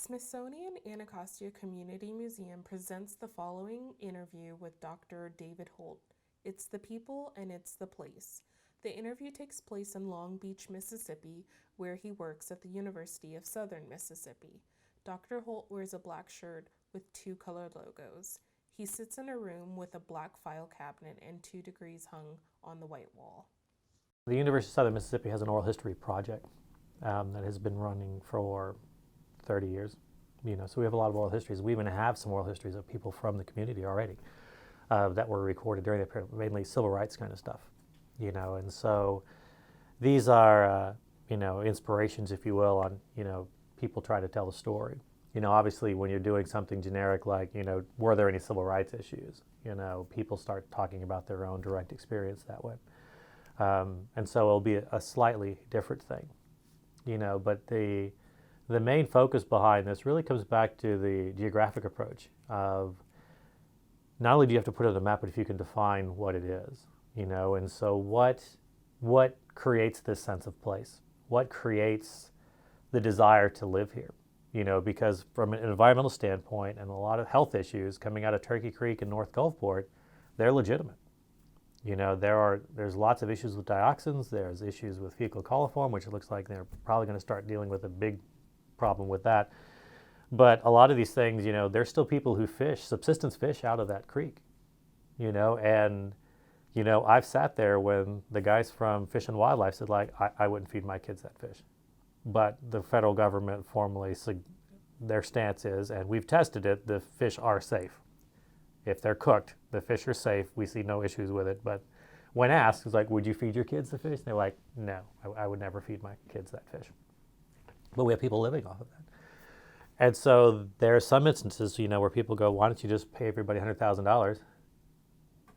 Smithsonian Anacostia Community Museum presents the following interview with Dr. David Holt. It's the people and it's the place. The interview takes place in Long Beach, Mississippi, where he works at the University of Southern Mississippi. Dr. Holt wears a black shirt with two colored logos. He sits in a room with a black file cabinet and 2 degrees hung on the white wall. The University of Southern Mississippi has an oral history project that has been running for 30 years. So we have a lot of oral histories. We even have some oral histories of people from the community already that were recorded during that period, mainly civil rights kind of stuff. And so these are, inspirations, if you will, on, people try to tell the story. Obviously when you're doing something generic like, were there any civil rights issues? People start talking about their own direct experience that way. And so it'll be a slightly different thing, but the main focus behind this really comes back to the geographic approach of not only do you have to put it on the map, but if you can define what it is, and so what creates this sense of place? What creates the desire to live here? Because from an environmental standpoint and a lot of health issues coming out of Turkey Creek and North Gulfport, they're legitimate. There's lots of issues with dioxins. There's issues with fecal coliform, which it looks like they're probably going to start dealing with a big problem with that. But a lot of these things, there's still people who subsistence fish out of that creek, and, I've sat there when the guys from Fish and Wildlife said, like, I wouldn't feed my kids that fish. But the federal government formally, their stance is, and we've tested it, the fish are safe. If they're cooked, the fish are safe. We see no issues with it. But when asked, it's like, would you feed your kids the fish? And they're like, no, I would never feed my kids that fish. But we have people living off of that. And so there are some instances, where people go, why don't you just pay everybody $100,000?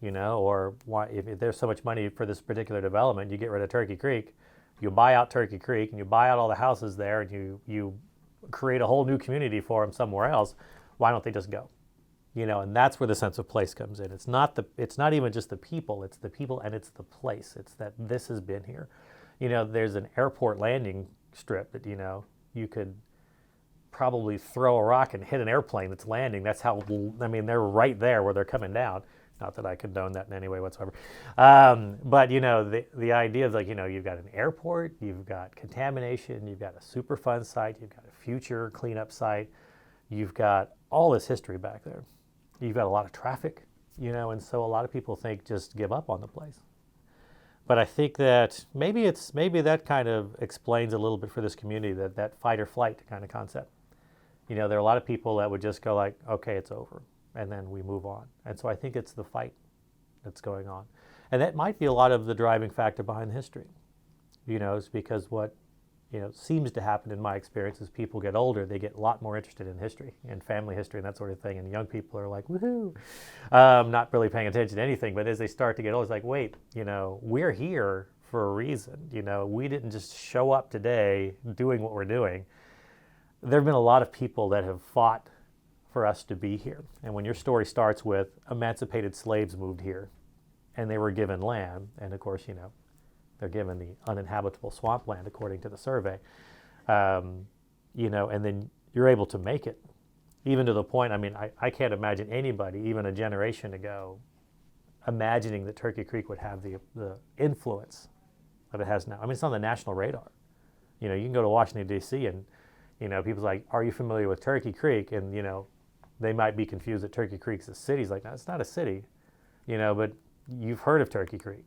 Or why, if there's so much money for this particular development, you get rid of Turkey Creek, you buy out Turkey Creek, and you buy out all the houses there, and you create a whole new community for them somewhere else. Why don't they just go? And that's where the sense of place comes in. It's not even just the people. It's the people and it's the place. It's that this has been here. There's an airport landing strip that you could probably throw a rock and hit an airplane that's landing. That's how. They're right there where they're coming down. Not that I condone that in any way whatsoever. But the idea is like you've got an airport, you've got contamination, you've got a Superfund site, you've got a future cleanup site, you've got all this history back there. You've got a lot of traffic, and so a lot of people think just give up on the place. But I think that maybe that kind of explains a little bit for this community that fight or flight kind of concept. There are a lot of people that would just go like, okay, it's over, and then we move on. And so I think it's the fight that's going on. And that might be a lot of the driving factor behind the history. It's because what seems to happen in my experience is people get older, they get a lot more interested in history and family history and that sort of thing. And young people are like, woohoo, not really paying attention to anything. But as they start to get older, it's like, wait, we're here for a reason. We didn't just show up today doing what we're doing. There have been a lot of people that have fought for us to be here. And when your story starts with emancipated slaves moved here and they were given land, and of course, they're given the uninhabitable swampland according to the survey, and then you're able to make it, even to the point, I can't imagine anybody, even a generation ago, imagining that Turkey Creek would have the influence that it has now. It's on the national radar. You can go to Washington, D.C., and, people's like, are you familiar with Turkey Creek? And, they might be confused that Turkey Creek's a city. It's like, no, it's not a city, but you've heard of Turkey Creek.